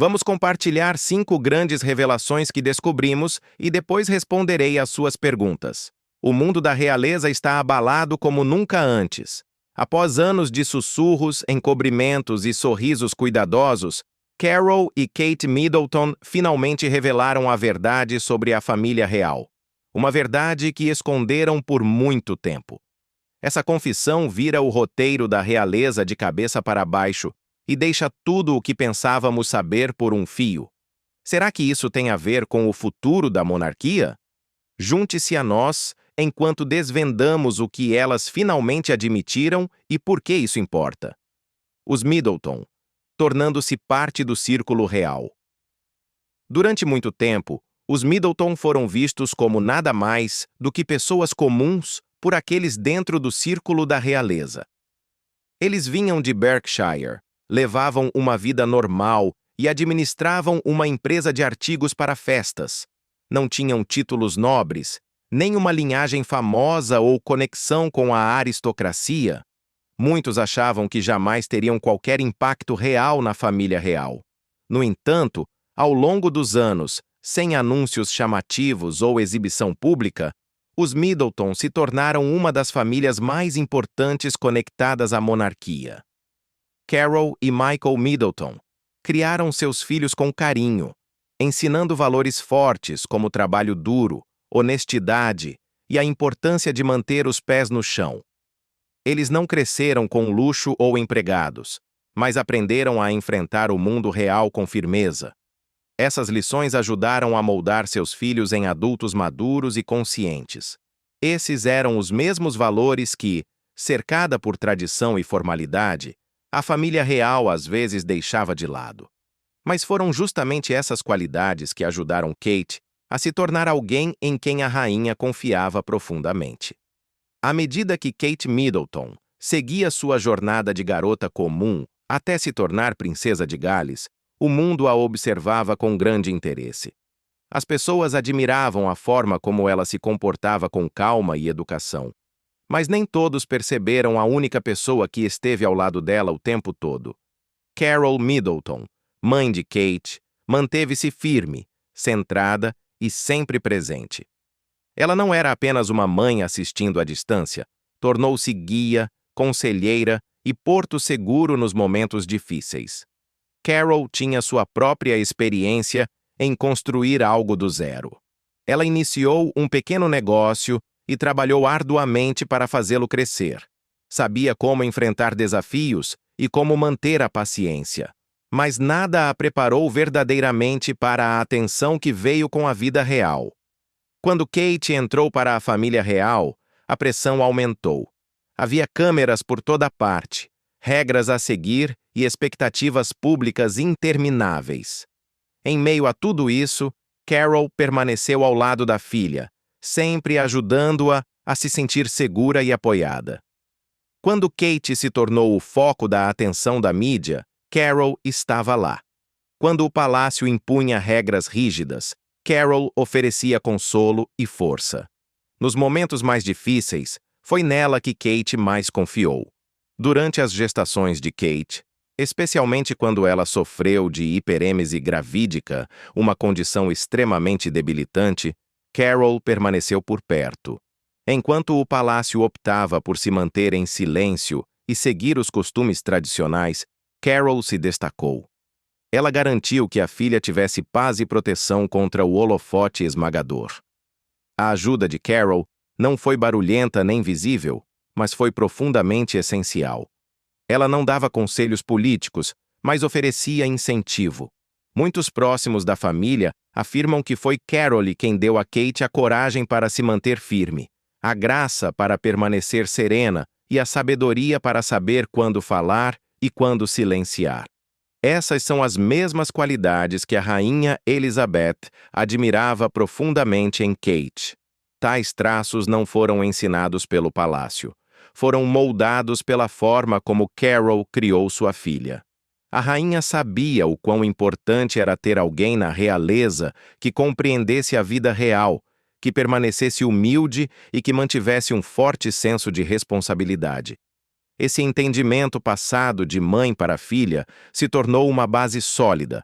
Vamos compartilhar 5 grandes revelações que descobrimos e depois responderei às suas perguntas. O mundo da realeza está abalado como nunca antes. Após anos de sussurros, encobrimentos e sorrisos cuidadosos, Carol e Kate Middleton finalmente revelaram a verdade sobre a família real. Uma verdade que esconderam por muito tempo. Essa confissão vira o roteiro da realeza de cabeça para baixo e deixa tudo o que pensávamos saber por um fio. Será que isso tem a ver com o futuro da monarquia? Junte-se a nós enquanto desvendamos o que elas finalmente admitiram e por que isso importa. Os Middleton, tornando-se parte do círculo real. Durante muito tempo, os Middleton foram vistos como nada mais do que pessoas comuns por aqueles dentro do círculo da realeza. Eles vinham de Berkshire, levavam uma vida normal e administravam uma empresa de artigos para festas. Não tinham títulos nobres, nem uma linhagem famosa ou conexão com a aristocracia. Muitos achavam que jamais teriam qualquer impacto real na família real. No entanto, ao longo dos anos, sem anúncios chamativos ou exibição pública, os Middleton se tornaram uma das famílias mais importantes conectadas à monarquia. Carol e Michael Middleton criaram seus filhos com carinho, ensinando valores fortes como trabalho duro, honestidade e a importância de manter os pés no chão. Eles não cresceram com luxo ou empregados, mas aprenderam a enfrentar o mundo real com firmeza. Essas lições ajudaram a moldar seus filhos em adultos maduros e conscientes. Esses eram os mesmos valores que, cercada por tradição e formalidade, a família real às vezes deixava de lado. Mas foram justamente essas qualidades que ajudaram Kate a se tornar alguém em quem a rainha confiava profundamente. À medida que Kate Middleton seguia sua jornada de garota comum até se tornar princesa de Gales, o mundo a observava com grande interesse. As pessoas admiravam a forma como ela se comportava com calma e educação. Mas nem todos perceberam a única pessoa que esteve ao lado dela o tempo todo. Carol Middleton, mãe de Kate, manteve-se firme, centrada e sempre presente. Ela não era apenas uma mãe assistindo à distância, tornou-se guia, conselheira e porto seguro nos momentos difíceis. Carol tinha sua própria experiência em construir algo do zero. Ela iniciou um pequeno negócio e trabalhou arduamente para fazê-lo crescer. Sabia como enfrentar desafios e como manter a paciência. Mas nada a preparou verdadeiramente para a atenção que veio com a vida real. Quando Kate entrou para a família real, a pressão aumentou. Havia câmeras por toda parte, regras a seguir e expectativas públicas intermináveis. Em meio a tudo isso, Carol permaneceu ao lado da filha, sempre ajudando-a a se sentir segura e apoiada. Quando Kate se tornou o foco da atenção da mídia, Carol estava lá. Quando o palácio impunha regras rígidas, Carol oferecia consolo e força. Nos momentos mais difíceis, foi nela que Kate mais confiou. Durante as gestações de Kate, especialmente quando ela sofreu de hiperêmese gravídica, uma condição extremamente debilitante, Carol permaneceu por perto. Enquanto o palácio optava por se manter em silêncio e seguir os costumes tradicionais, Carol se destacou. Ela garantiu que a filha tivesse paz e proteção contra o holofote esmagador. A ajuda de Carol não foi barulhenta nem visível, mas foi profundamente essencial. Ela não dava conselhos políticos, mas oferecia incentivo. Muitos próximos da família afirmam que foi Carol quem deu a Kate a coragem para se manter firme, a graça para permanecer serena e a sabedoria para saber quando falar e quando silenciar. Essas são as mesmas qualidades que a rainha Elizabeth admirava profundamente em Kate. Tais traços não foram ensinados pelo palácio. Foram moldados pela forma como Carol criou sua filha. A rainha sabia o quão importante era ter alguém na realeza que compreendesse a vida real, que permanecesse humilde e que mantivesse um forte senso de responsabilidade. Esse entendimento passado de mãe para filha se tornou uma base sólida.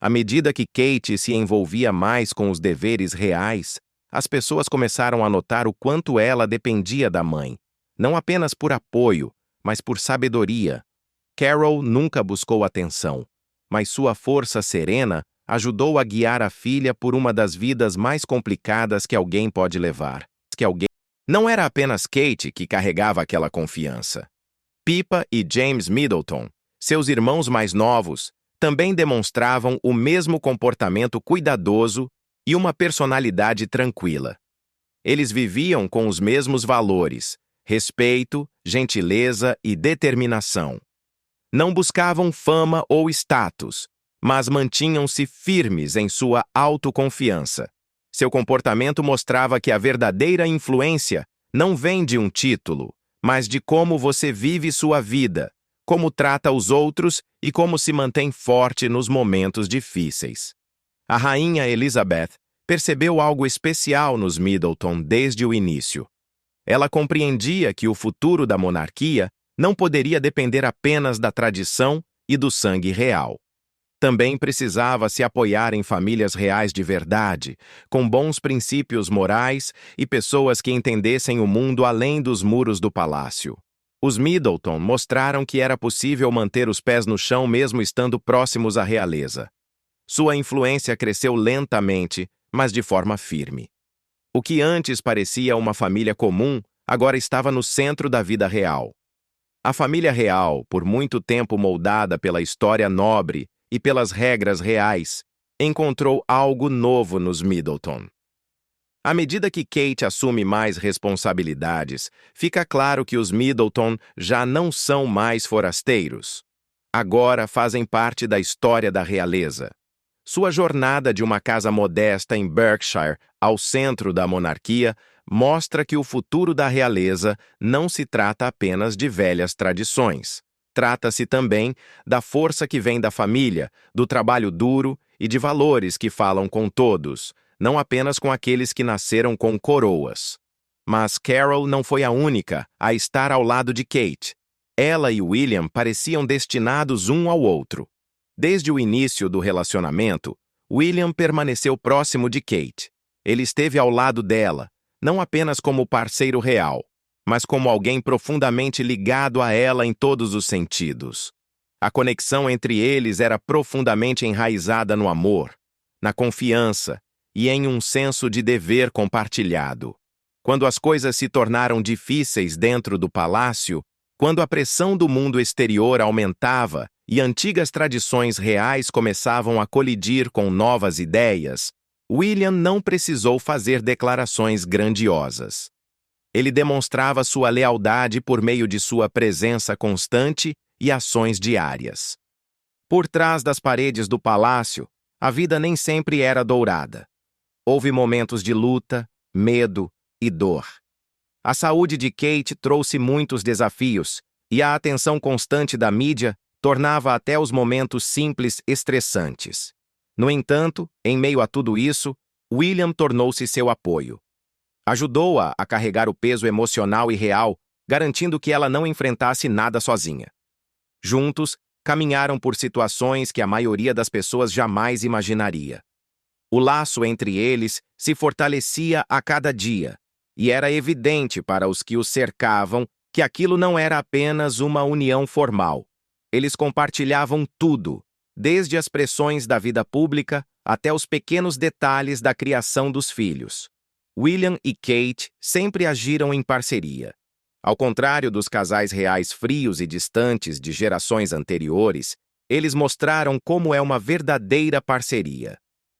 À medida que Kate se envolvia mais com os deveres reais, as pessoas começaram a notar o quanto ela dependia da mãe, não apenas por apoio, mas por sabedoria. Carol nunca buscou atenção, mas sua força serena ajudou a guiar a filha por uma das vidas mais complicadas que alguém pode levar. Não era apenas Kate que carregava aquela confiança. Pippa e James Middleton, seus irmãos mais novos, também demonstravam o mesmo comportamento cuidadoso e uma personalidade tranquila. Eles viviam com os mesmos valores: respeito, gentileza e determinação. Não buscavam fama ou status, mas mantinham-se firmes em sua autoconfiança. Seu comportamento mostrava que a verdadeira influência não vem de um título, mas de como você vive sua vida, como trata os outros e como se mantém forte nos momentos difíceis. A rainha Elizabeth percebeu algo especial nos Middleton desde o início. Ela compreendia que o futuro da monarquia não poderia depender apenas da tradição e do sangue real. Também precisava se apoiar em famílias reais de verdade, com bons princípios morais e pessoas que entendessem o mundo além dos muros do palácio. Os Middleton mostraram que era possível manter os pés no chão mesmo estando próximos à realeza. Sua influência cresceu lentamente, mas de forma firme. O que antes parecia uma família comum, agora estava no centro da vida real. A família real, por muito tempo moldada pela história nobre e pelas regras reais, encontrou algo novo nos Middleton. À medida que Kate assume mais responsabilidades, fica claro que os Middleton já não são mais forasteiros. Agora fazem parte da história da realeza. Sua jornada de uma casa modesta em Berkshire ao centro da monarquia mostra que o futuro da realeza não se trata apenas de velhas tradições. Trata-se também da força que vem da família, do trabalho duro e de valores que falam com todos, não apenas com aqueles que nasceram com coroas. Mas Carol não foi a única a estar ao lado de Kate. Ela e William pareciam destinados um ao outro. Desde o início do relacionamento, William permaneceu próximo de Kate. Ele esteve ao lado dela, não apenas como parceiro real, mas como alguém profundamente ligado a ela em todos os sentidos. A conexão entre eles era profundamente enraizada no amor, na confiança e em um senso de dever compartilhado. Quando as coisas se tornaram difíceis dentro do palácio, quando a pressão do mundo exterior aumentava e antigas tradições reais começavam a colidir com novas ideias, William não precisou fazer declarações grandiosas. Ele demonstrava sua lealdade por meio de sua presença constante e ações diárias. Por trás das paredes do palácio, a vida nem sempre era dourada. Houve momentos de luta, medo e dor. A saúde de Kate trouxe muitos desafios, e a atenção constante da mídia tornava até os momentos simples estressantes. No entanto, em meio a tudo isso, William tornou-se seu apoio. Ajudou-a a carregar o peso emocional e real, garantindo que ela não enfrentasse nada sozinha. Juntos, caminharam por situações que a maioria das pessoas jamais imaginaria. O laço entre eles se fortalecia a cada dia, e era evidente para os que os cercavam que aquilo não era apenas uma união formal. Eles compartilhavam tudo, desde as pressões da vida pública até os pequenos detalhes da criação dos filhos. William e Kate sempre agiram em parceria. Ao contrário dos casais reais frios e distantes de gerações anteriores, eles mostraram como é uma verdadeira parceria.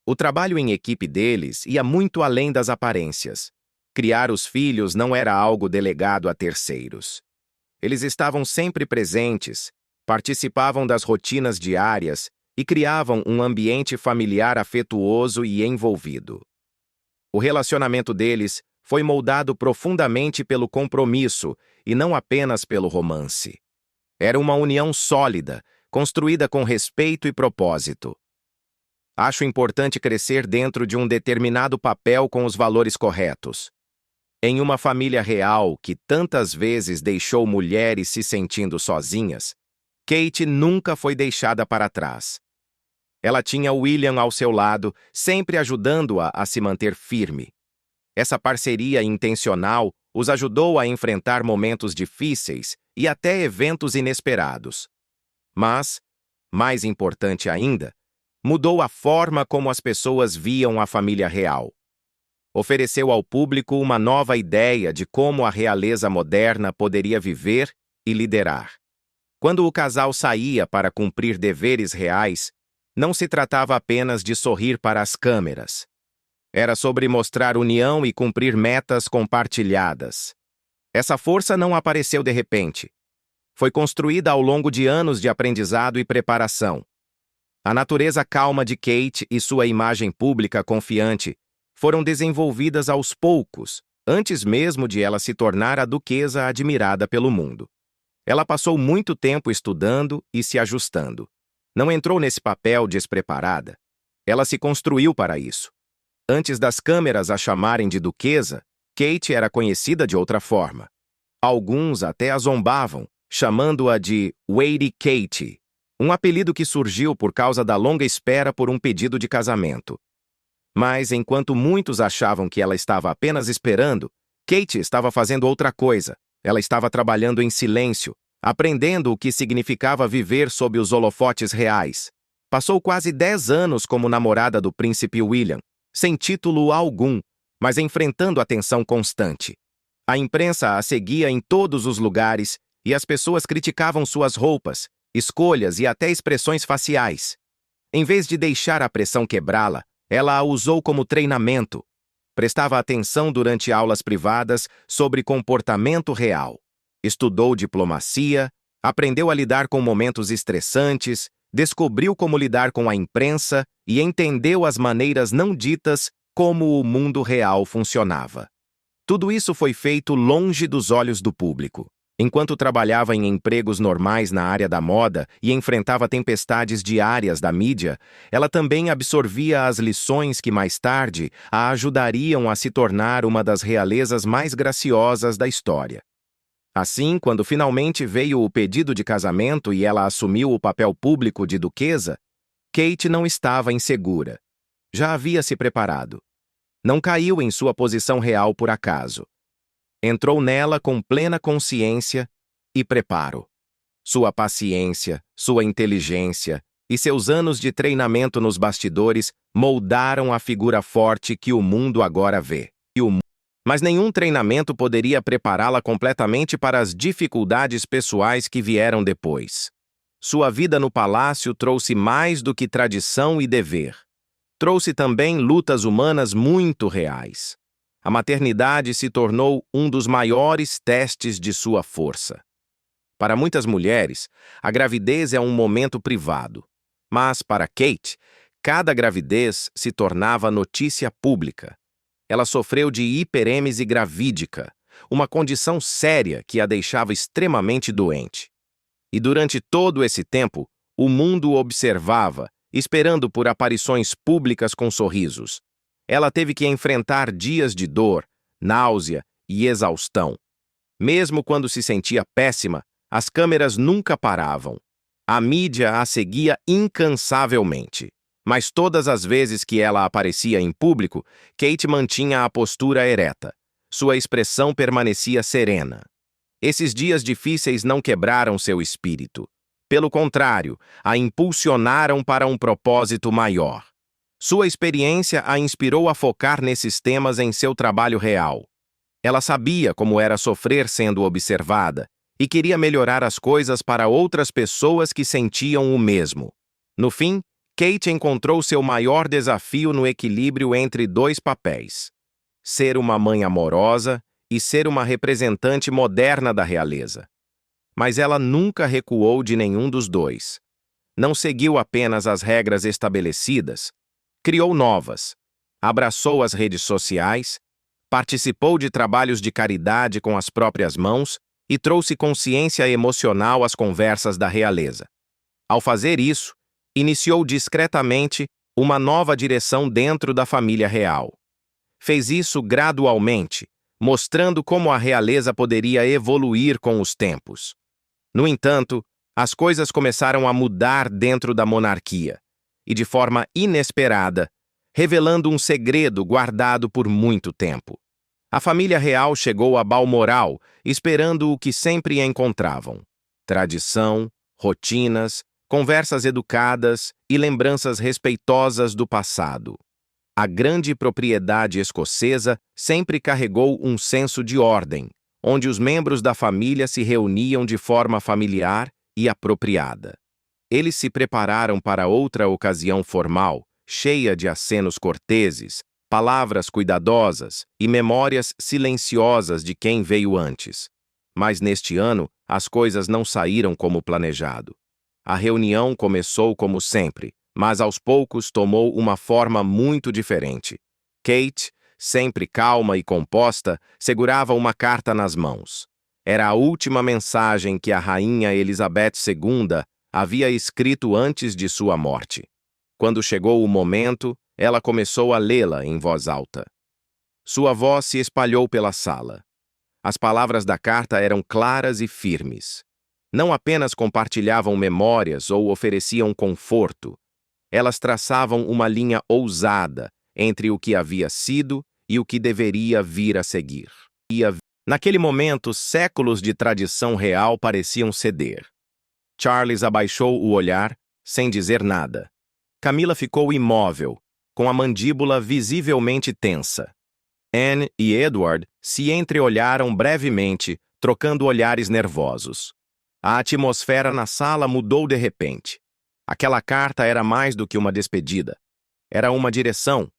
O trabalho em equipe deles ia muito além das aparências. Criar os filhos não era algo delegado a terceiros. Eles estavam sempre presentes, participavam das rotinas diárias e criavam um ambiente familiar afetuoso e envolvido. O relacionamento deles foi moldado profundamente pelo compromisso e não apenas pelo romance. Era uma união sólida, construída com respeito e propósito. Acho importante crescer dentro de um determinado papel com os valores corretos. Em uma família real que tantas vezes deixou mulheres se sentindo sozinhas, Kate nunca foi deixada para trás. Ela tinha William ao seu lado, sempre ajudando-a a se manter firme. Essa parceria intencional os ajudou a enfrentar momentos difíceis e até eventos inesperados. Mas, mais importante ainda, mudou a forma como as pessoas viam a família real. Ofereceu ao público uma nova ideia de como a realeza moderna poderia viver e liderar. Quando o casal saía para cumprir deveres reais, não se tratava apenas de sorrir para as câmeras. Era sobre mostrar união e cumprir metas compartilhadas. Essa força não apareceu de repente. Foi construída ao longo de anos de aprendizado e preparação. A natureza calma de Kate e sua imagem pública confiante foram desenvolvidas aos poucos, antes mesmo de ela se tornar a duquesa admirada pelo mundo. Ela passou muito tempo estudando e se ajustando. Não entrou nesse papel despreparada. Ela se construiu para isso. Antes das câmeras a chamarem de duquesa, Kate era conhecida de outra forma. Alguns até a zombavam, chamando-a de Lady Kate, um apelido que surgiu por causa da longa espera por um pedido de casamento. Mas, enquanto muitos achavam que ela estava apenas esperando, Kate estava fazendo outra coisa. Ela estava trabalhando em silêncio, aprendendo o que significava viver sob os holofotes reais. Passou quase 10 anos como namorada do príncipe William, sem título algum, mas enfrentando atenção constante. A imprensa a seguia em todos os lugares e as pessoas criticavam suas roupas, escolhas e até expressões faciais. Em vez de deixar a pressão quebrá-la, ela a usou como treinamento. Prestava atenção durante aulas privadas sobre comportamento real. Estudou diplomacia, aprendeu a lidar com momentos estressantes, descobriu como lidar com a imprensa e entendeu as maneiras não ditas como o mundo real funcionava. Tudo isso foi feito longe dos olhos do público. Enquanto trabalhava em empregos normais na área da moda e enfrentava tempestades diárias da mídia, ela também absorvia as lições que mais tarde a ajudariam a se tornar uma das realezas mais graciosas da história. Assim, quando finalmente veio o pedido de casamento e ela assumiu o papel público de duquesa, Kate não estava insegura. Já havia se preparado. Não caiu em sua posição real por acaso. Entrou nela com plena consciência e preparo. Sua paciência, sua inteligência e seus anos de treinamento nos bastidores moldaram a figura forte que o mundo agora vê. Mas nenhum treinamento poderia prepará-la completamente para as dificuldades pessoais que vieram depois. Sua vida no palácio trouxe mais do que tradição e dever. Trouxe também lutas humanas muito reais. A maternidade se tornou um dos maiores testes de sua força. Para muitas mulheres, a gravidez é um momento privado. Mas, para Kate, cada gravidez se tornava notícia pública. Ela sofreu de hiperêmese gravídica, uma condição séria que a deixava extremamente doente. E durante todo esse tempo, o mundo observava, esperando por aparições públicas com sorrisos. Ela teve que enfrentar dias de dor, náusea e exaustão. Mesmo quando se sentia péssima, as câmeras nunca paravam. A mídia a seguia incansavelmente. Mas todas as vezes que ela aparecia em público, Kate mantinha a postura ereta. Sua expressão permanecia serena. Esses dias difíceis não quebraram seu espírito. Pelo contrário, a impulsionaram para um propósito maior. Sua experiência a inspirou a focar nesses temas em seu trabalho real. Ela sabia como era sofrer sendo observada e queria melhorar as coisas para outras pessoas que sentiam o mesmo. No fim, Kate encontrou seu maior desafio no equilíbrio entre dois papéis: ser uma mãe amorosa e ser uma representante moderna da realeza. Mas ela nunca recuou de nenhum dos dois. Não seguiu apenas as regras estabelecidas, criou novas, abraçou as redes sociais, participou de trabalhos de caridade com as próprias mãos e trouxe consciência emocional às conversas da realeza. Ao fazer isso, iniciou discretamente uma nova direção dentro da família real. Fez isso gradualmente, mostrando como a realeza poderia evoluir com os tempos. No entanto, as coisas começaram a mudar dentro da monarquia, e de forma inesperada, revelando um segredo guardado por muito tempo. A família real chegou a Balmoral, esperando o que sempre encontravam: tradição, rotinas, conversas educadas e lembranças respeitosas do passado. A grande propriedade escocesa sempre carregou um senso de ordem, onde os membros da família se reuniam de forma familiar e apropriada. Eles se prepararam para outra ocasião formal, cheia de acenos corteses, palavras cuidadosas e memórias silenciosas de quem veio antes. Mas neste ano, as coisas não saíram como planejado. A reunião começou como sempre, mas aos poucos tomou uma forma muito diferente. Kate, sempre calma e composta, segurava uma carta nas mãos. Era a última mensagem que a rainha Elizabeth II havia escrito antes de sua morte. Quando chegou o momento, ela começou a lê-la em voz alta. Sua voz se espalhou pela sala. As palavras da carta eram claras e firmes. Não apenas compartilhavam memórias ou ofereciam conforto. Elas traçavam uma linha ousada entre o que havia sido e o que deveria vir a seguir. Naquele momento, séculos de tradição real pareciam ceder. Charles abaixou o olhar, sem dizer nada. Camila ficou imóvel, com a mandíbula visivelmente tensa. Anne e Edward se entreolharam brevemente, trocando olhares nervosos. A atmosfera na sala mudou de repente. Aquela carta era mais do que uma despedida. Era uma direção,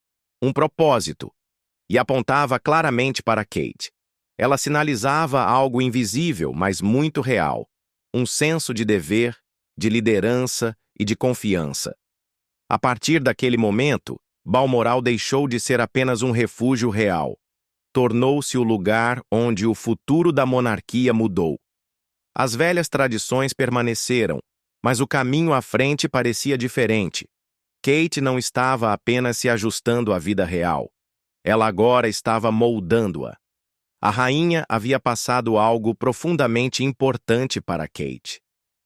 um propósito, e apontava claramente para Kate. Ela sinalizava algo invisível, mas muito real. Um senso de dever, de liderança e de confiança. A partir daquele momento, Balmoral deixou de ser apenas um refúgio real. Tornou-se o lugar onde o futuro da monarquia mudou. As velhas tradições permaneceram, mas o caminho à frente parecia diferente. Kate não estava apenas se ajustando à vida real. Ela agora estava moldando-a. A rainha havia passado algo profundamente importante para Kate.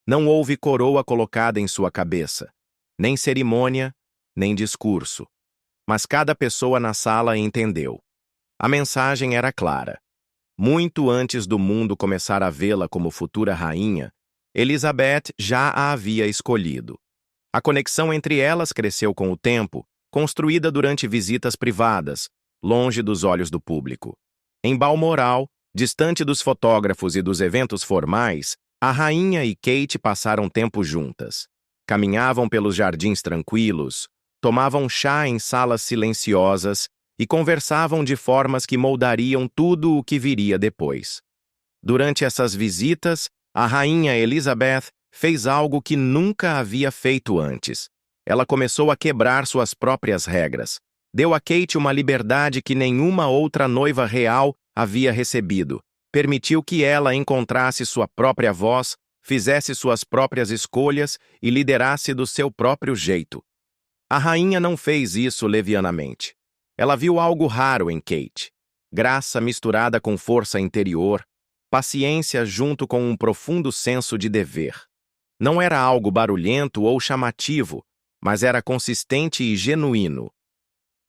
Não houve coroa colocada em sua cabeça, nem cerimônia, nem discurso. Mas cada pessoa na sala entendeu. A mensagem era clara. Muito antes do mundo começar a vê-la como futura rainha, Elizabeth já a havia escolhido. A conexão entre elas cresceu com o tempo, construída durante visitas privadas, longe dos olhos do público. Em Balmoral, distante dos fotógrafos e dos eventos formais, a rainha e Kate passaram tempo juntas. Caminhavam pelos jardins tranquilos, tomavam chá em salas silenciosas e conversavam de formas que moldariam tudo o que viria depois. Durante essas visitas, a rainha Elizabeth fez algo que nunca havia feito antes. Ela começou a quebrar suas próprias regras. Deu a Kate uma liberdade que nenhuma outra noiva real havia recebido. Permitiu que ela encontrasse sua própria voz, fizesse suas próprias escolhas e liderasse do seu próprio jeito. A rainha não fez isso levianamente. Ela viu algo raro em Kate. Graça misturada com força interior, paciência junto com um profundo senso de dever. Não era algo barulhento ou chamativo, mas era consistente e genuíno.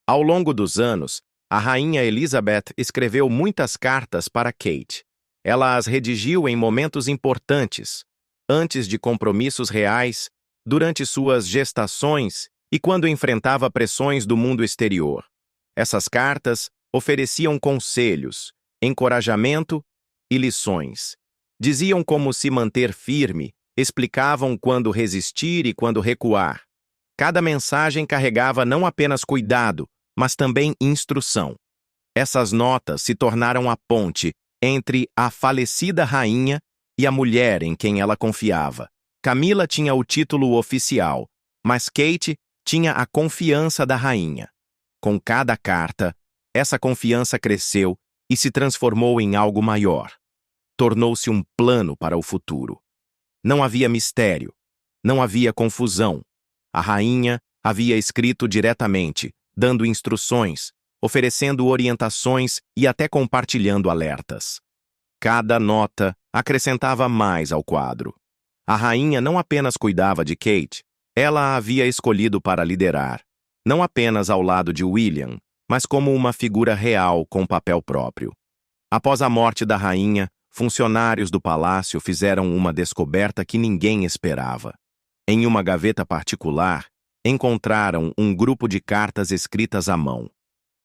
Ao longo dos anos, a rainha Elizabeth escreveu muitas cartas para Kate. Ela as redigiu em momentos importantes, antes de compromissos reais, durante suas gestações e quando enfrentava pressões do mundo exterior. Essas cartas ofereciam conselhos, encorajamento e lições. Diziam como se manter firme, explicavam quando resistir e quando recuar. Cada mensagem carregava não apenas cuidado, mas também instrução. Essas notas se tornaram a ponte entre a falecida rainha e a mulher em quem ela confiava. Camila tinha o título oficial, mas Kate tinha a confiança da rainha. Com cada carta, essa confiança cresceu e se transformou em algo maior. Tornou-se um plano para o futuro. Não havia mistério, não havia confusão. A rainha havia escrito diretamente, dando instruções, oferecendo orientações e até compartilhando alertas. Cada nota acrescentava mais ao quadro. A rainha não apenas cuidava de Kate, Ela a havia escolhido para liderar, não apenas ao lado de William, mas como uma figura real com papel próprio. Após a morte da rainha, funcionários do palácio fizeram uma descoberta que ninguém esperava. Em uma gaveta particular, encontraram um grupo de cartas escritas à mão.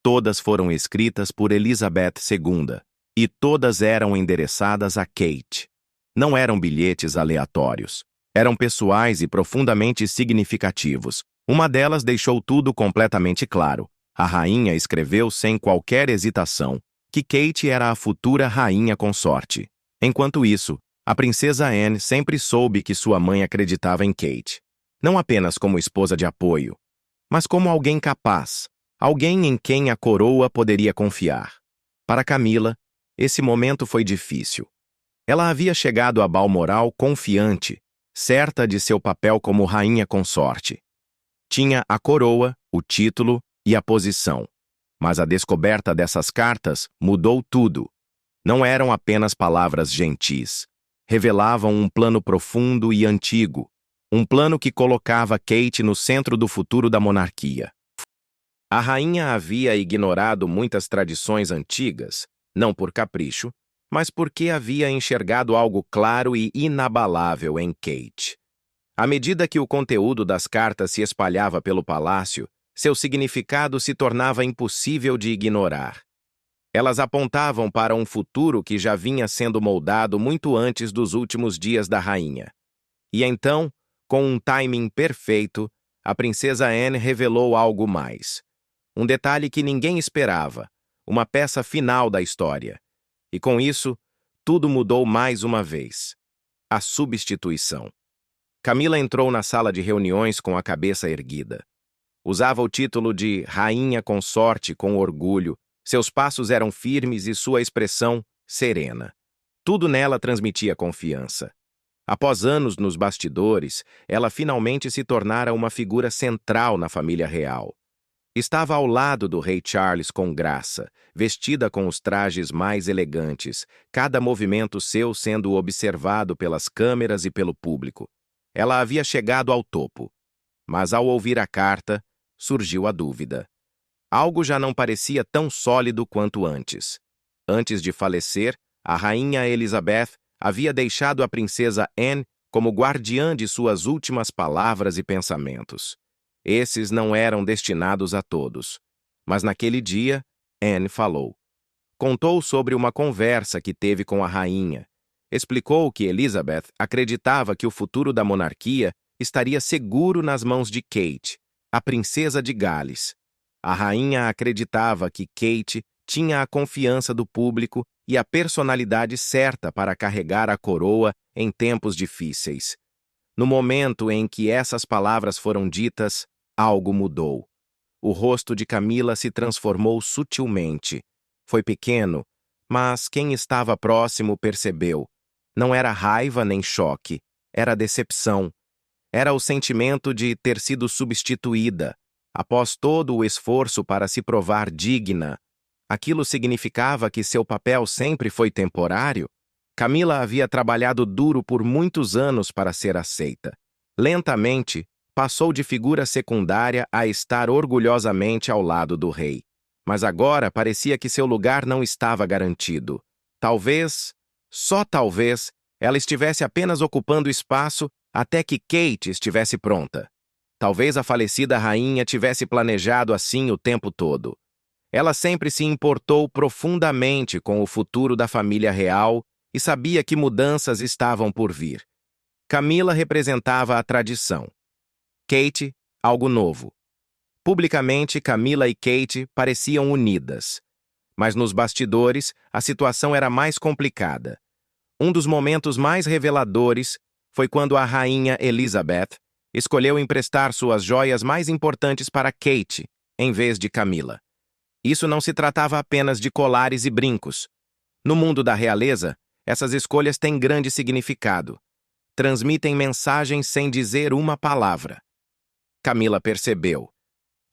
Todas foram escritas por Elizabeth II, e todas eram endereçadas a Kate. Não eram bilhetes aleatórios. Eram pessoais e profundamente significativos. Uma delas deixou tudo completamente claro. A rainha escreveu sem qualquer hesitação que Kate era a futura rainha consorte. Enquanto isso, a princesa Anne sempre soube que sua mãe acreditava em Kate. Não apenas como esposa de apoio, mas como alguém capaz, alguém em quem a coroa poderia confiar. Para Camila, esse momento foi difícil. Ela havia chegado a Balmoral confiante, certa de seu papel como rainha consorte. Tinha a coroa, o título e a posição. Mas a descoberta dessas cartas mudou tudo. Não eram apenas palavras gentis. Revelavam um plano profundo e antigo. Um plano que colocava Kate no centro do futuro da monarquia. A rainha havia ignorado muitas tradições antigas, não por capricho, mas porque havia enxergado algo claro e inabalável em Kate. À medida que o conteúdo das cartas se espalhava pelo palácio, seu significado se tornava impossível de ignorar. Elas apontavam para um futuro que já vinha sendo moldado muito antes dos últimos dias da rainha. E então, com um timing perfeito, a princesa Anne revelou algo mais. Um detalhe que ninguém esperava, uma peça final da história. E com isso, tudo mudou mais uma vez. A substituição. Camila entrou na sala de reuniões com a cabeça erguida. Usava o título de rainha consorte com orgulho, seus passos eram firmes e sua expressão serena. Tudo nela transmitia confiança. Após anos nos bastidores, ela finalmente se tornara uma figura central na família real. Estava ao lado do rei Charles com graça, vestida com os trajes mais elegantes, cada movimento seu sendo observado pelas câmeras e pelo público. Ela havia chegado ao topo. Mas ao ouvir a carta, surgiu a dúvida. Algo já não parecia tão sólido quanto antes. Antes de falecer, a rainha Elizabeth havia deixado a princesa Anne como guardiã de suas últimas palavras e pensamentos. Esses não eram destinados a todos. Mas naquele dia, Anne falou. Contou sobre uma conversa que teve com a rainha. Explicou que Elizabeth acreditava que o futuro da monarquia estaria seguro nas mãos de Kate, a princesa de Gales. A rainha acreditava que Kate tinha a confiança do público e a personalidade certa para carregar a coroa em tempos difíceis. No momento em que essas palavras foram ditas, algo mudou. O rosto de Camila se transformou sutilmente. Foi pequeno, mas quem estava próximo percebeu. Não era raiva nem choque, era decepção. Era o sentimento de ter sido substituída, após todo o esforço para se provar digna. Aquilo significava que seu papel sempre foi temporário? Camila havia trabalhado duro por muitos anos para ser aceita. Lentamente, passou de figura secundária a estar orgulhosamente ao lado do rei. Mas agora parecia que seu lugar não estava garantido. Talvez, só talvez, ela estivesse apenas ocupando espaço até que Kate estivesse pronta. Talvez a falecida rainha tivesse planejado assim o tempo todo. Ela sempre se importou profundamente com o futuro da família real e sabia que mudanças estavam por vir. Camila representava a tradição. Kate, algo novo. Publicamente, Camila e Kate pareciam unidas. Mas nos bastidores, a situação era mais complicada. Um dos momentos mais reveladores foi quando a rainha Elizabeth escolheu emprestar suas joias mais importantes para Kate, em vez de Camila. Isso não se tratava apenas de colares e brincos. No mundo da realeza, essas escolhas têm grande significado. Transmitem mensagens sem dizer uma palavra. Camila percebeu.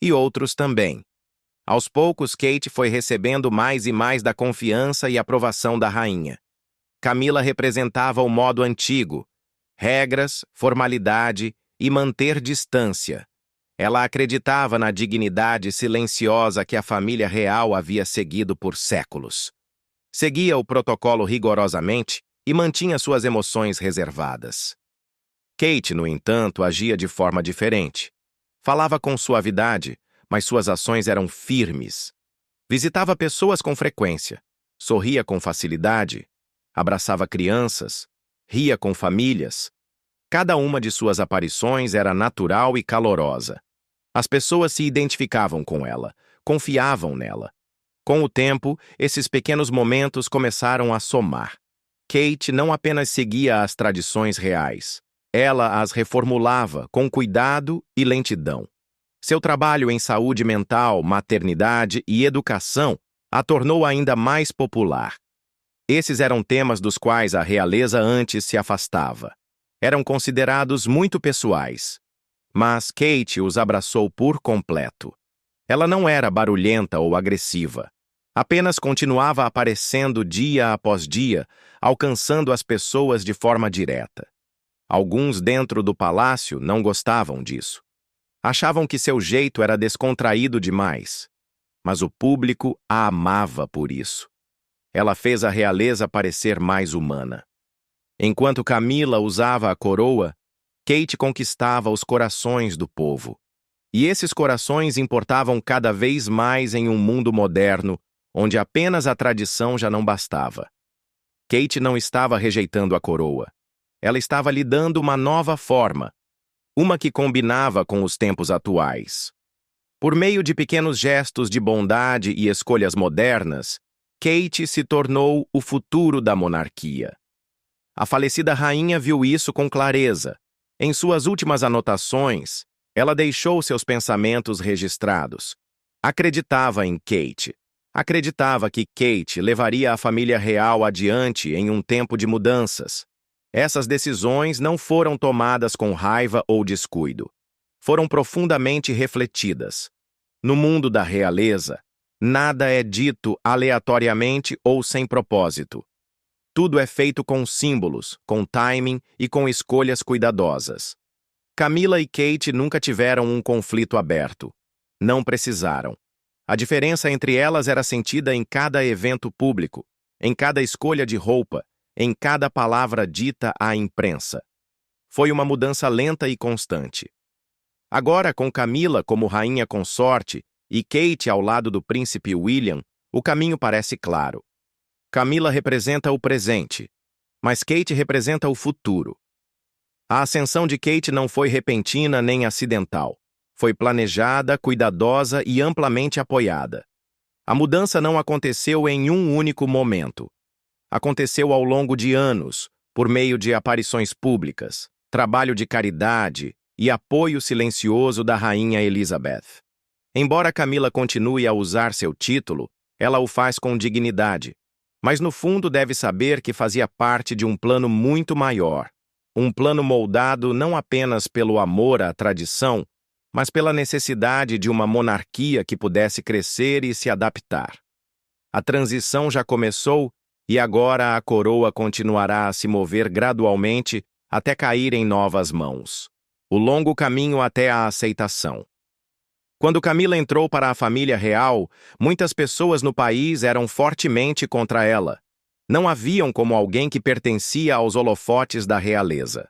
E outros também. Aos poucos, Kate foi recebendo mais e mais da confiança e aprovação da rainha. Camila representava o modo antigo, regras, formalidade e manter distância. Ela acreditava na dignidade silenciosa que a família real havia seguido por séculos. Seguia o protocolo rigorosamente e mantinha suas emoções reservadas. Kate, no entanto, agia de forma diferente. Falava com suavidade, mas suas ações eram firmes. Visitava pessoas com frequência, sorria com facilidade, abraçava crianças, ria com famílias. Cada uma de suas aparições era natural e calorosa. As pessoas se identificavam com ela, confiavam nela. Com o tempo, esses pequenos momentos começaram a somar. Kate não apenas seguia as tradições reais, ela as reformulava com cuidado e lentidão. Seu trabalho em saúde mental, maternidade e educação a tornou ainda mais popular. Esses eram temas dos quais a realeza antes se afastava. Eram considerados muito pessoais. Mas Kate os abraçou por completo. Ela não era barulhenta ou agressiva. Apenas continuava aparecendo dia após dia, alcançando as pessoas de forma direta. Alguns dentro do palácio não gostavam disso. Achavam que seu jeito era descontraído demais. Mas o público a amava por isso. Ela fez a realeza parecer mais humana. Enquanto Camila usava a coroa, Kate conquistava os corações do povo. E esses corações importavam cada vez mais em um mundo moderno, onde apenas a tradição já não bastava. Kate não estava rejeitando a coroa. Ela estava lhe dando uma nova forma, uma que combinava com os tempos atuais. Por meio de pequenos gestos de bondade e escolhas modernas, Kate se tornou o futuro da monarquia. A falecida rainha viu isso com clareza. Em suas últimas anotações, ela deixou seus pensamentos registrados. Acreditava em Kate. Acreditava que Kate levaria a família real adiante em um tempo de mudanças. Essas decisões não foram tomadas com raiva ou descuido. Foram profundamente refletidas. No mundo da realeza, nada é dito aleatoriamente ou sem propósito. Tudo é feito com símbolos, com timing e com escolhas cuidadosas. Camila e Kate nunca tiveram um conflito aberto. Não precisaram. A diferença entre elas era sentida em cada evento público, em cada escolha de roupa, em cada palavra dita à imprensa. Foi uma mudança lenta e constante. Agora, com Camila como rainha consorte e Kate ao lado do príncipe William, o caminho parece claro. Camila representa o presente, mas Kate representa o futuro. A ascensão de Kate não foi repentina nem acidental. Foi planejada, cuidadosa e amplamente apoiada. A mudança não aconteceu em um único momento. Aconteceu ao longo de anos, por meio de aparições públicas, trabalho de caridade e apoio silencioso da rainha Elizabeth. Embora Camila continue a usar seu título, ela o faz com dignidade, mas no fundo deve saber que fazia parte de um plano muito maior, um plano moldado não apenas pelo amor à tradição, mas pela necessidade de uma monarquia que pudesse crescer e se adaptar. A transição já começou e agora a coroa continuará a se mover gradualmente até cair em novas mãos. O longo caminho até a aceitação. Quando Camila entrou para a família real, muitas pessoas no país eram fortemente contra ela. Não a viam como alguém que pertencia aos holofotes da realeza.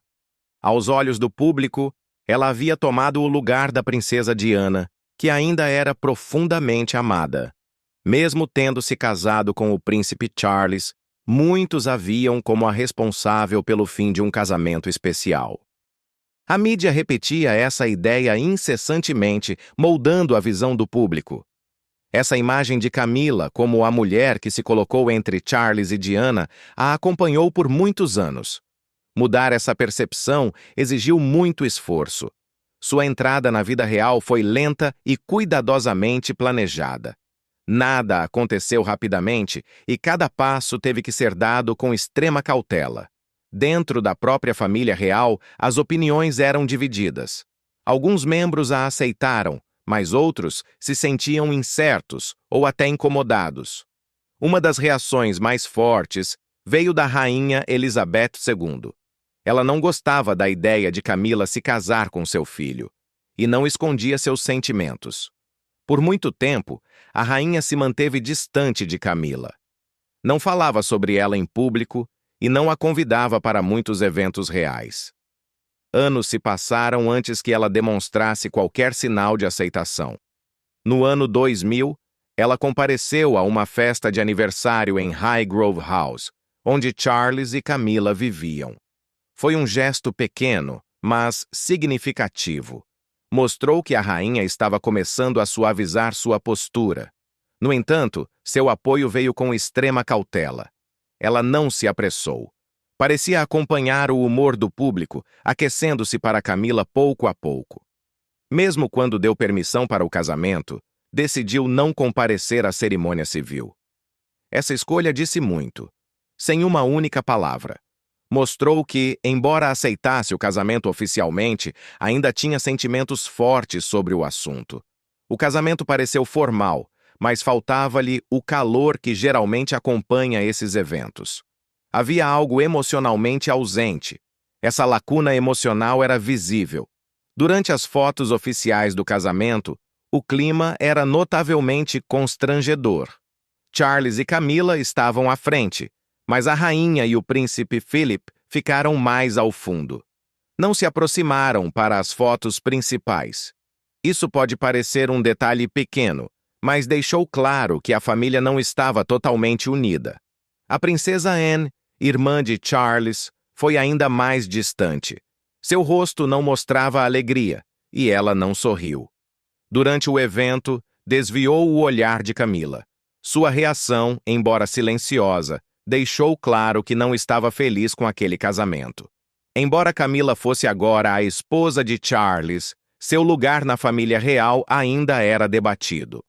Aos olhos do público, ela havia tomado o lugar da princesa Diana, que ainda era profundamente amada. Mesmo tendo se casado com o príncipe Charles, muitos a viam como a responsável pelo fim de um casamento especial. A mídia repetia essa ideia incessantemente, moldando a visão do público. Essa imagem de Camila como a mulher que se colocou entre Charles e Diana a acompanhou por muitos anos. Mudar essa percepção exigiu muito esforço. Sua entrada na vida real foi lenta e cuidadosamente planejada. Nada aconteceu rapidamente e cada passo teve que ser dado com extrema cautela. Dentro da própria família real, as opiniões eram divididas. Alguns membros a aceitaram, mas outros se sentiam incertos ou até incomodados. Uma das reações mais fortes veio da rainha Elizabeth II. Ela não gostava da ideia de Camila se casar com seu filho, e não escondia seus sentimentos. Por muito tempo, a rainha se manteve distante de Camila. Não falava sobre ela em público e não a convidava para muitos eventos reais. Anos se passaram antes que ela demonstrasse qualquer sinal de aceitação. No ano 2000, ela compareceu a uma festa de aniversário em Highgrove House, onde Charles e Camila viviam. Foi um gesto pequeno, mas significativo. Mostrou que a rainha estava começando a suavizar sua postura. No entanto, seu apoio veio com extrema cautela. Ela não se apressou. Parecia acompanhar o humor do público, aquecendo-se para Camila pouco a pouco. Mesmo quando deu permissão para o casamento, decidiu não comparecer à cerimônia civil. Essa escolha disse muito, sem uma única palavra. Mostrou que, embora aceitasse o casamento oficialmente, ainda tinha sentimentos fortes sobre o assunto. O casamento pareceu formal, mas faltava-lhe o calor que geralmente acompanha esses eventos. Havia algo emocionalmente ausente. Essa lacuna emocional era visível. Durante as fotos oficiais do casamento, o clima era notavelmente constrangedor. Charles e Camila estavam à frente, mas a rainha e o príncipe Philip ficaram mais ao fundo. Não se aproximaram para as fotos principais. Isso pode parecer um detalhe pequeno, mas deixou claro que a família não estava totalmente unida. A princesa Anne, irmã de Charles, foi ainda mais distante. Seu rosto não mostrava alegria, e ela não sorriu. Durante o evento, desviou o olhar de Camila. Sua reação, embora silenciosa, deixou claro que não estava feliz com aquele casamento. Embora Camila fosse agora a esposa de Charles, seu lugar na família real ainda era debatido.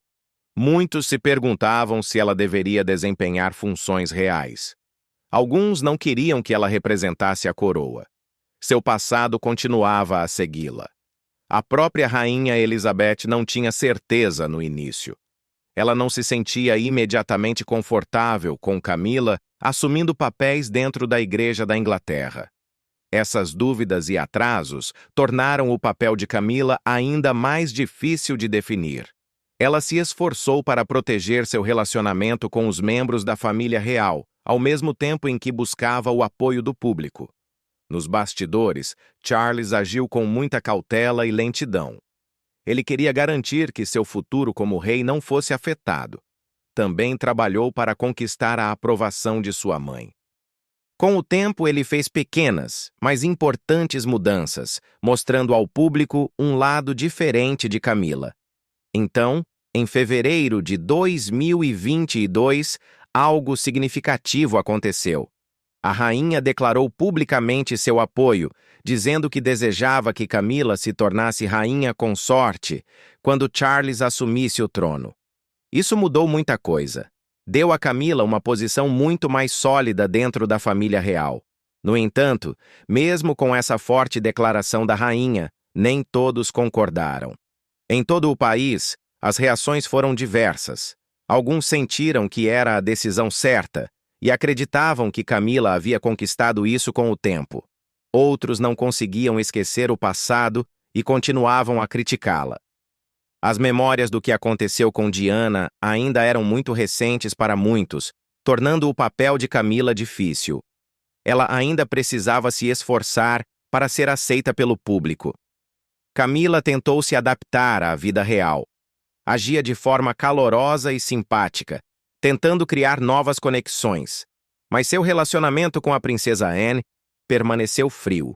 Muitos se perguntavam se ela deveria desempenhar funções reais. Alguns não queriam que ela representasse a coroa. Seu passado continuava a segui-la. A própria rainha Elizabeth não tinha certeza no início. Ela não se sentia imediatamente confortável com Camila assumindo papéis dentro da Igreja da Inglaterra. Essas dúvidas e atrasos tornaram o papel de Camila ainda mais difícil de definir. Ela se esforçou para proteger seu relacionamento com os membros da família real, ao mesmo tempo em que buscava o apoio do público. Nos bastidores, Charles agiu com muita cautela e lentidão. Ele queria garantir que seu futuro como rei não fosse afetado. Também trabalhou para conquistar a aprovação de sua mãe. Com o tempo, ele fez pequenas, mas importantes mudanças, mostrando ao público um lado diferente de Camila. Então, em fevereiro de 2022, algo significativo aconteceu. A rainha declarou publicamente seu apoio, dizendo que desejava que Camila se tornasse rainha consorte quando Charles assumisse o trono. Isso mudou muita coisa. Deu a Camila uma posição muito mais sólida dentro da família real. No entanto, mesmo com essa forte declaração da rainha, nem todos concordaram. Em todo o país, as reações foram diversas. Alguns sentiram que era a decisão certa e acreditavam que Camila havia conquistado isso com o tempo. Outros não conseguiam esquecer o passado e continuavam a criticá-la. As memórias do que aconteceu com Diana ainda eram muito recentes para muitos, tornando o papel de Camila difícil. Ela ainda precisava se esforçar para ser aceita pelo público. Camila tentou se adaptar à vida real. Agia de forma calorosa e simpática, tentando criar novas conexões. Mas seu relacionamento com a princesa Anne permaneceu frio.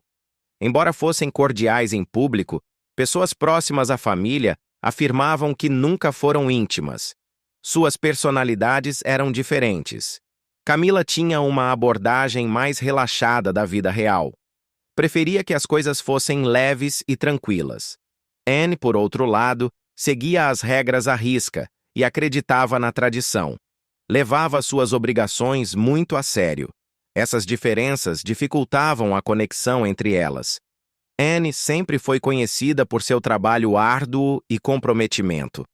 Embora fossem cordiais em público, pessoas próximas à família afirmavam que nunca foram íntimas. Suas personalidades eram diferentes. Camila tinha uma abordagem mais relaxada da vida real. Preferia que as coisas fossem leves e tranquilas. Anne, por outro lado, seguia as regras à risca e acreditava na tradição. Levava suas obrigações muito a sério. Essas diferenças dificultavam a conexão entre elas. Anne sempre foi conhecida por seu trabalho árduo e comprometimento.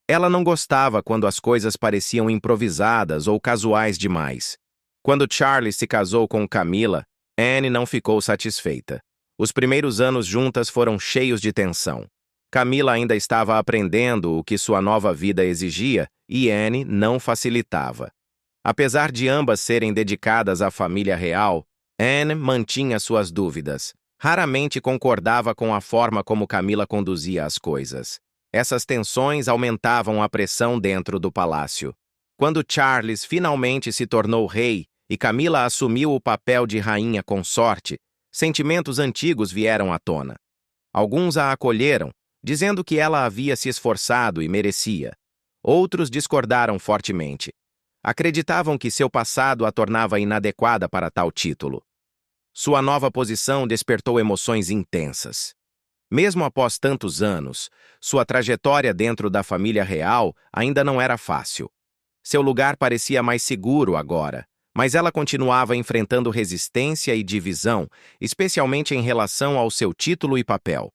Ela não gostava quando as coisas pareciam improvisadas ou casuais demais. Quando Charles se casou com Camila, Anne não ficou satisfeita. Os primeiros anos juntas foram cheios de tensão. Camila ainda estava aprendendo o que sua nova vida exigia e Anne não facilitava. Apesar de ambas serem dedicadas à família real, Anne mantinha suas dúvidas. Raramente concordava com a forma como Camila conduzia as coisas. Essas tensões aumentavam a pressão dentro do palácio. Quando Charles finalmente se tornou rei e Camila assumiu o papel de rainha consorte, sentimentos antigos vieram à tona. Alguns a acolheram, dizendo que ela havia se esforçado e merecia. Outros discordaram fortemente. Acreditavam que seu passado a tornava inadequada para tal título. Sua nova posição despertou emoções intensas. Mesmo após tantos anos, sua trajetória dentro da família real ainda não era fácil. Seu lugar parecia mais seguro agora, mas ela continuava enfrentando resistência e divisão, especialmente em relação ao seu título e papel.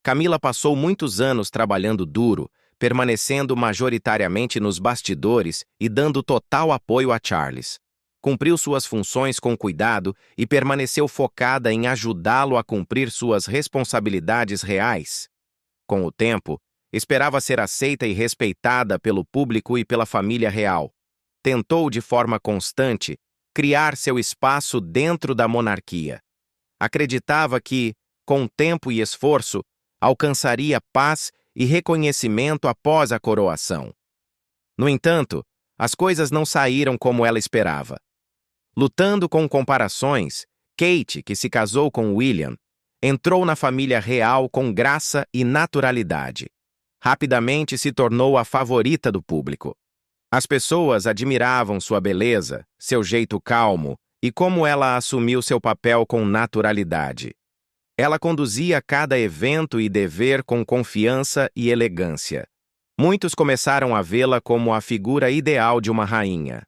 Camila passou muitos anos trabalhando duro, permanecendo majoritariamente nos bastidores e dando total apoio a Charles. Cumpriu suas funções com cuidado e permaneceu focada em ajudá-lo a cumprir suas responsabilidades reais. Com o tempo, esperava ser aceita e respeitada pelo público e pela família real. Tentou, de forma constante, criar seu espaço dentro da monarquia. Acreditava que, com tempo e esforço, alcançaria paz e reconhecimento após a coroação. No entanto, as coisas não saíram como ela esperava. Lutando com comparações, Kate, que se casou com William, entrou na família real com graça e naturalidade. Rapidamente se tornou a favorita do público. As pessoas admiravam sua beleza, seu jeito calmo e como ela assumiu seu papel com naturalidade. Ela conduzia cada evento e dever com confiança e elegância. Muitos começaram a vê-la como a figura ideal de uma rainha.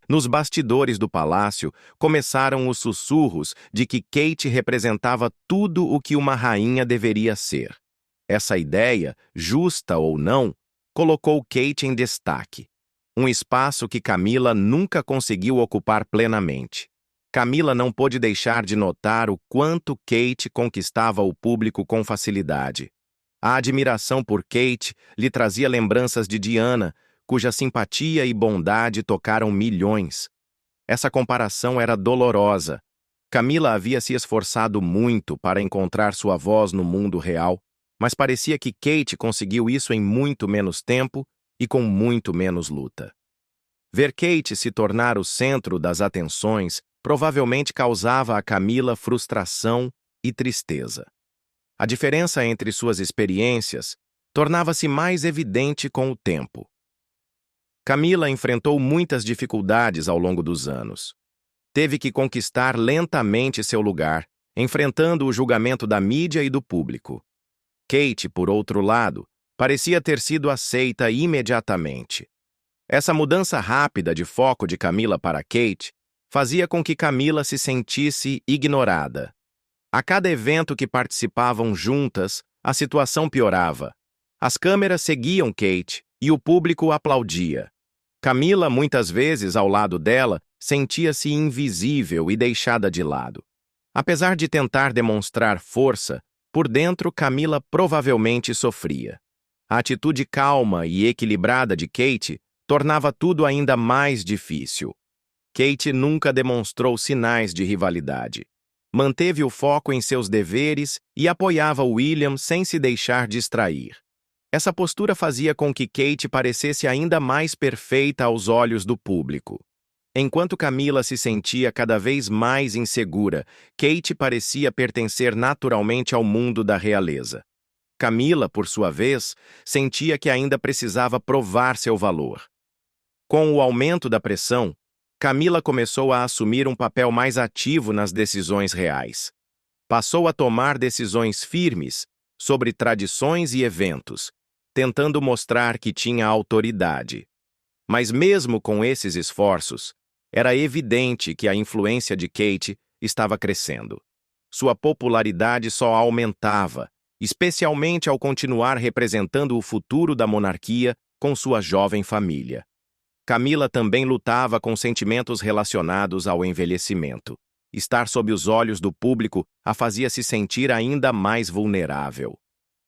Nos bastidores do palácio, começaram os sussurros de que Kate representava tudo o que uma rainha deveria ser. Essa ideia, justa ou não, colocou Kate em destaque. Um espaço que Camila nunca conseguiu ocupar plenamente. Camila não pôde deixar de notar o quanto Kate conquistava o público com facilidade. A admiração por Kate lhe trazia lembranças de Diana, cuja simpatia e bondade tocaram milhões. Essa comparação era dolorosa. Camila havia se esforçado muito para encontrar sua voz no mundo real, mas parecia que Kate conseguiu isso em muito menos tempo e com muito menos luta. Ver Kate se tornar o centro das atenções provavelmente causava a Camila frustração e tristeza. A diferença entre suas experiências tornava-se mais evidente com o tempo. Camila enfrentou muitas dificuldades ao longo dos anos. Teve que conquistar lentamente seu lugar, enfrentando o julgamento da mídia e do público. Kate, por outro lado, parecia ter sido aceita imediatamente. Essa mudança rápida de foco de Camila para Kate fazia com que Camila se sentisse ignorada. A cada evento que participavam juntas, a situação piorava. As câmeras seguiam Kate e o público aplaudia. Camila, muitas vezes ao lado dela, sentia-se invisível e deixada de lado. Apesar de tentar demonstrar força, por dentro Camila provavelmente sofria. A atitude calma e equilibrada de Kate tornava tudo ainda mais difícil. Kate nunca demonstrou sinais de rivalidade. Manteve o foco em seus deveres e apoiava William sem se deixar distrair. Essa postura fazia com que Kate parecesse ainda mais perfeita aos olhos do público. Enquanto Camila se sentia cada vez mais insegura, Kate parecia pertencer naturalmente ao mundo da realeza. Camila, por sua vez, sentia que ainda precisava provar seu valor. Com o aumento da pressão, Camila começou a assumir um papel mais ativo nas decisões reais. Passou a tomar decisões firmes sobre tradições e eventos, tentando mostrar que tinha autoridade. Mas mesmo com esses esforços, era evidente que a influência de Kate estava crescendo. Sua popularidade só aumentava, especialmente ao continuar representando o futuro da monarquia com sua jovem família. Camila também lutava com sentimentos relacionados ao envelhecimento. Estar sob os olhos do público a fazia se sentir ainda mais vulnerável.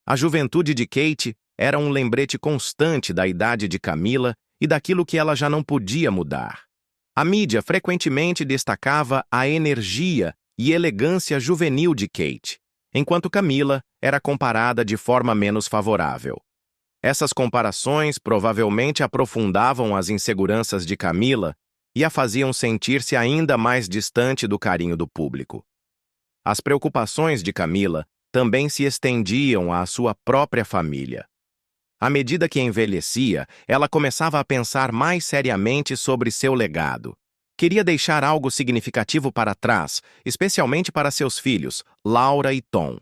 A juventude de Kate era um lembrete constante da idade de Camila e daquilo que ela já não podia mudar. A mídia frequentemente destacava a energia e elegância juvenil de Kate, enquanto Camila era comparada de forma menos favorável. Essas comparações provavelmente aprofundavam as inseguranças de Camila e a faziam sentir-se ainda mais distante do carinho do público. As preocupações de Camila também se estendiam à sua própria família. À medida que envelhecia, ela começava a pensar mais seriamente sobre seu legado. Queria deixar algo significativo para trás, especialmente para seus filhos, Laura e Tom.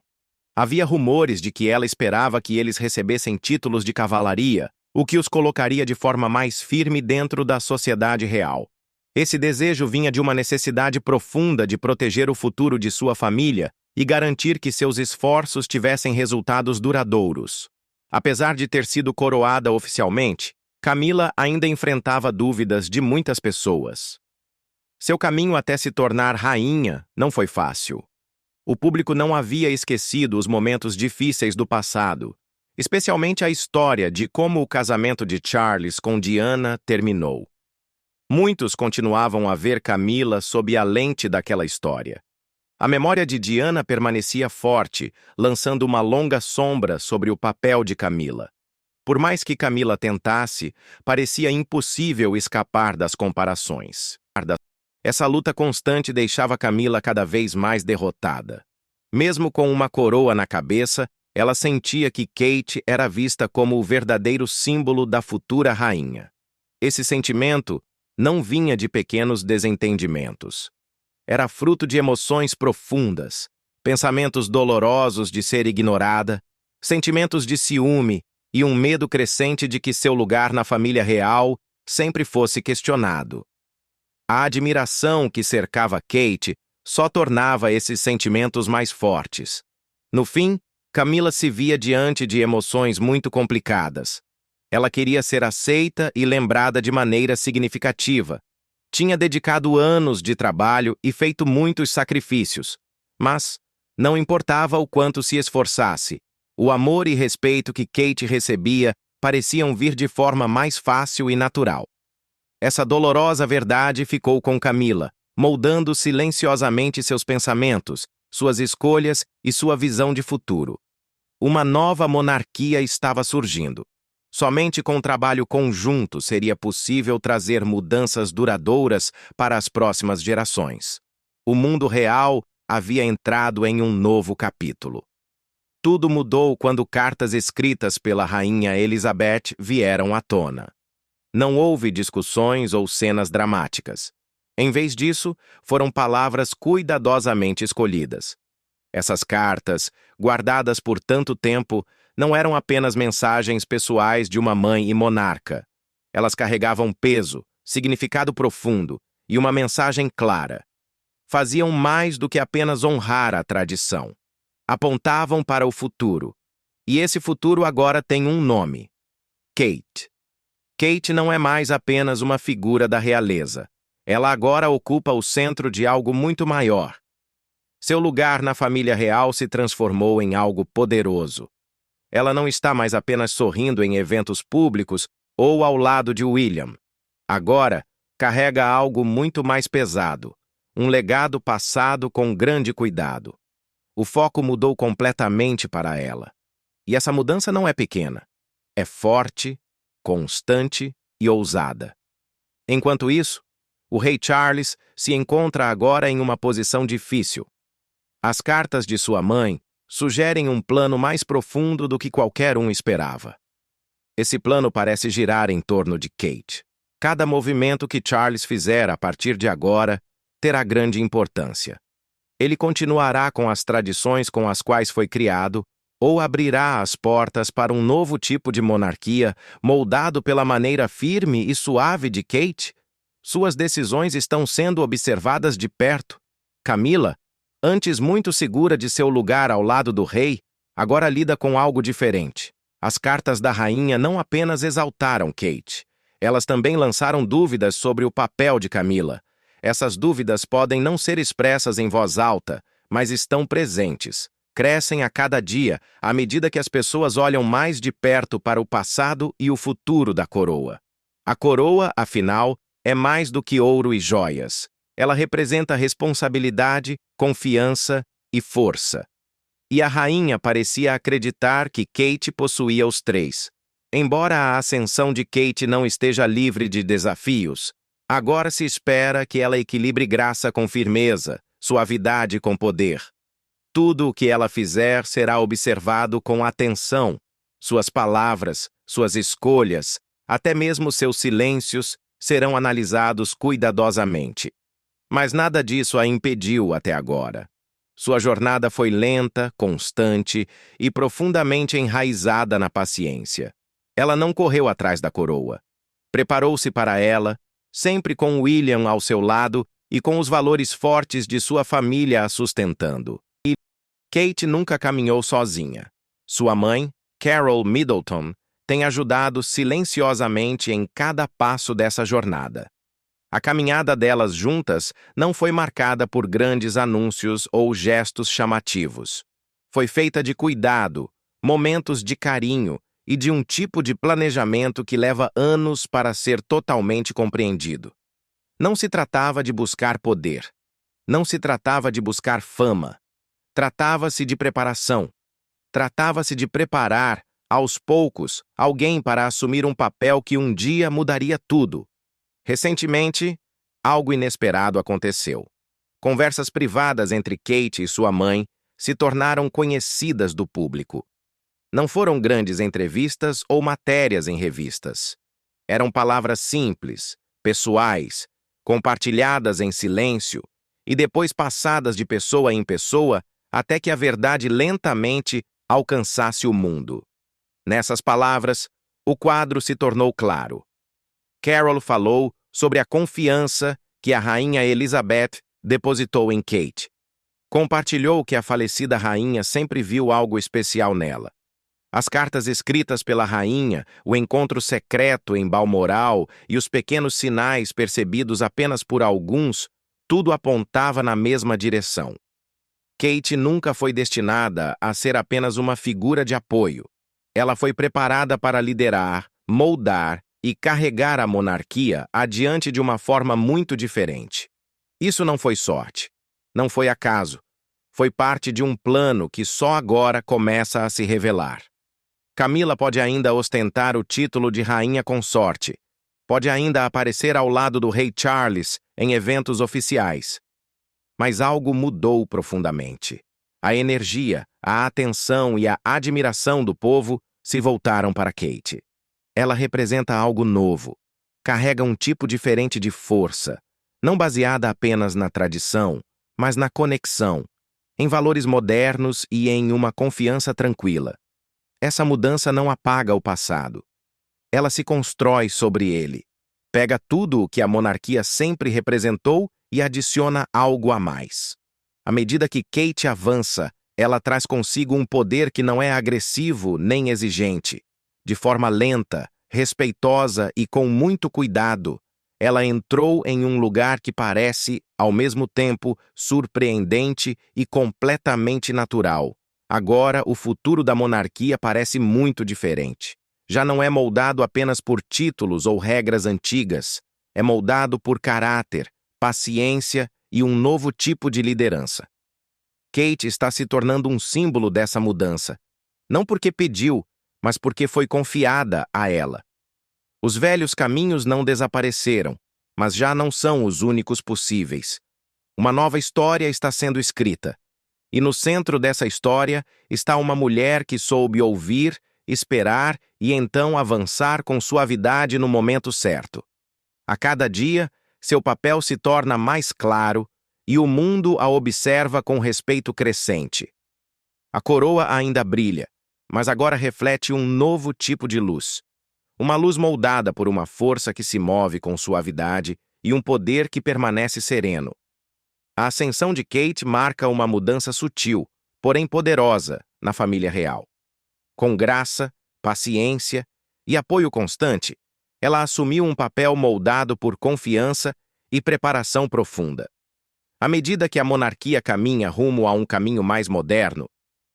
Havia rumores de que ela esperava que eles recebessem títulos de cavalaria, o que os colocaria de forma mais firme dentro da sociedade real. Esse desejo vinha de uma necessidade profunda de proteger o futuro de sua família e garantir que seus esforços tivessem resultados duradouros. Apesar de ter sido coroada oficialmente, Camila ainda enfrentava dúvidas de muitas pessoas. Seu caminho até se tornar rainha não foi fácil. O público não havia esquecido os momentos difíceis do passado, especialmente a história de como o casamento de Charles com Diana terminou. Muitos continuavam a ver Camila sob a lente daquela história. A memória de Diana permanecia forte, lançando uma longa sombra sobre o papel de Camila. Por mais que Camila tentasse, parecia impossível escapar das comparações. Essa luta constante deixava Camila cada vez mais derrotada. Mesmo com uma coroa na cabeça, ela sentia que Kate era vista como o verdadeiro símbolo da futura rainha. Esse sentimento não vinha de pequenos desentendimentos. Era fruto de emoções profundas, pensamentos dolorosos de ser ignorada, sentimentos de ciúme e um medo crescente de que seu lugar na família real sempre fosse questionado. A admiração que cercava Kate só tornava esses sentimentos mais fortes. No fim, Camila se via diante de emoções muito complicadas. Ela queria ser aceita e lembrada de maneira significativa. Tinha dedicado anos de trabalho e feito muitos sacrifícios, mas não importava o quanto se esforçasse. O amor e respeito que Kate recebia pareciam vir de forma mais fácil e natural. Essa dolorosa verdade ficou com Camila, moldando silenciosamente seus pensamentos, suas escolhas e sua visão de futuro. Uma nova monarquia estava surgindo. Somente com trabalho conjunto seria possível trazer mudanças duradouras para as próximas gerações. O mundo real havia entrado em um novo capítulo. Tudo mudou quando cartas escritas pela rainha Elizabeth vieram à tona. Não houve discussões ou cenas dramáticas. Em vez disso, foram palavras cuidadosamente escolhidas. Essas cartas, guardadas por tanto tempo, não eram apenas mensagens pessoais de uma mãe e monarca. Elas carregavam peso, significado profundo e uma mensagem clara. Faziam mais do que apenas honrar a tradição. Apontavam para o futuro. E esse futuro agora tem um nome: Kate. Kate não é mais apenas uma figura da realeza. Ela agora ocupa o centro de algo muito maior. Seu lugar na família real se transformou em algo poderoso. Ela não está mais apenas sorrindo em eventos públicos ou ao lado de William. Agora, carrega algo muito mais pesado, um legado passado com grande cuidado. O foco mudou completamente para ela. E essa mudança não é pequena. É forte, constante e ousada. Enquanto isso, o rei Charles se encontra agora em uma posição difícil. As cartas de sua mãe sugerem um plano mais profundo do que qualquer um esperava. Esse plano parece girar em torno de Kate. Cada movimento que Charles fizer a partir de agora terá grande importância. Ele continuará com as tradições com as quais foi criado ou abrirá as portas para um novo tipo de monarquia moldado pela maneira firme e suave de Kate? Suas decisões estão sendo observadas de perto. Camila, antes muito segura de seu lugar ao lado do rei, agora lida com algo diferente. As cartas da rainha não apenas exaltaram Kate, elas também lançaram dúvidas sobre o papel de Camila. Essas dúvidas podem não ser expressas em voz alta, mas estão presentes. Crescem a cada dia, à medida que as pessoas olham mais de perto para o passado e o futuro da coroa. A coroa, afinal, é mais do que ouro e joias. Ela representa responsabilidade, confiança e força. E a rainha parecia acreditar que Kate possuía os três. Embora a ascensão de Kate não esteja livre de desafios, agora se espera que ela equilibre graça com firmeza, suavidade com poder. Tudo o que ela fizer será observado com atenção. Suas palavras, suas escolhas, até mesmo seus silêncios, serão analisados cuidadosamente. Mas nada disso a impediu até agora. Sua jornada foi lenta, constante e profundamente enraizada na paciência. Ela não correu atrás da coroa. Preparou-se para ela, sempre com William ao seu lado e com os valores fortes de sua família a sustentando. E Kate nunca caminhou sozinha. Sua mãe, Carol Middleton, tem ajudado silenciosamente em cada passo dessa jornada. A caminhada delas juntas não foi marcada por grandes anúncios ou gestos chamativos. Foi feita de cuidado, momentos de carinho e de um tipo de planejamento que leva anos para ser totalmente compreendido. Não se tratava de buscar poder. Não se tratava de buscar fama. Tratava-se de preparação. Tratava-se de preparar, aos poucos, alguém para assumir um papel que um dia mudaria tudo. Recentemente, algo inesperado aconteceu. Conversas privadas entre Kate e sua mãe se tornaram conhecidas do público. Não foram grandes entrevistas ou matérias em revistas. Eram palavras simples, pessoais, compartilhadas em silêncio e depois passadas de pessoa em pessoa até que a verdade lentamente alcançasse o mundo. Nessas palavras, o quadro se tornou claro. Carol falou sobre a confiança que a rainha Elizabeth depositou em Kate. Compartilhou que a falecida rainha sempre viu algo especial nela. As cartas escritas pela rainha, o encontro secreto em Balmoral e os pequenos sinais percebidos apenas por alguns, tudo apontava na mesma direção. Kate nunca foi destinada a ser apenas uma figura de apoio. Ela foi preparada para liderar, moldar e carregar a monarquia adiante de uma forma muito diferente. Isso não foi sorte, não foi acaso, foi parte de um plano que só agora começa a se revelar. Camila pode ainda ostentar o título de rainha consorte, pode ainda aparecer ao lado do rei Charles em eventos oficiais. Mas algo mudou profundamente. A energia, a atenção e a admiração do povo se voltaram para Kate. Ela representa algo novo, carrega um tipo diferente de força, não baseada apenas na tradição, mas na conexão, em valores modernos e em uma confiança tranquila. Essa mudança não apaga o passado. Ela se constrói sobre ele, pega tudo o que a monarquia sempre representou e adiciona algo a mais. À medida que Kate avança, ela traz consigo um poder que não é agressivo nem exigente. De forma lenta, respeitosa e com muito cuidado, ela entrou em um lugar que parece, ao mesmo tempo, surpreendente e completamente natural. Agora, o futuro da monarquia parece muito diferente. Já não é moldado apenas por títulos ou regras antigas. É moldado por caráter, paciência e um novo tipo de liderança. Kate está se tornando um símbolo dessa mudança. Não porque pediu, mas porque foi confiada a ela. Os velhos caminhos não desapareceram, mas já não são os únicos possíveis. Uma nova história está sendo escrita. E no centro dessa história está uma mulher que soube ouvir, esperar e então avançar com suavidade no momento certo. A cada dia, seu papel se torna mais claro e o mundo a observa com respeito crescente. A coroa ainda brilha, mas agora reflete um novo tipo de luz. Uma luz moldada por uma força que se move com suavidade e um poder que permanece sereno. A ascensão de Kate marca uma mudança sutil, porém poderosa, na família real. Com graça, paciência e apoio constante, ela assumiu um papel moldado por confiança e preparação profunda. À medida que a monarquia caminha rumo a um caminho mais moderno,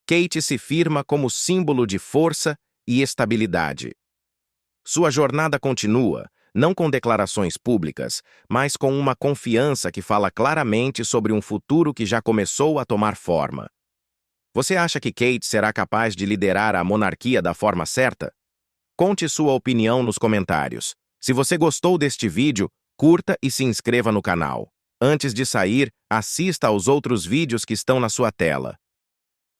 Kate se firma como símbolo de força e estabilidade. Sua jornada continua, não com declarações públicas, mas com uma confiança que fala claramente sobre um futuro que já começou a tomar forma. Você acha que Kate será capaz de liderar a monarquia da forma certa? Conte sua opinião nos comentários. Se você gostou deste vídeo, curta e se inscreva no canal. Antes de sair, assista aos outros vídeos que estão na sua tela.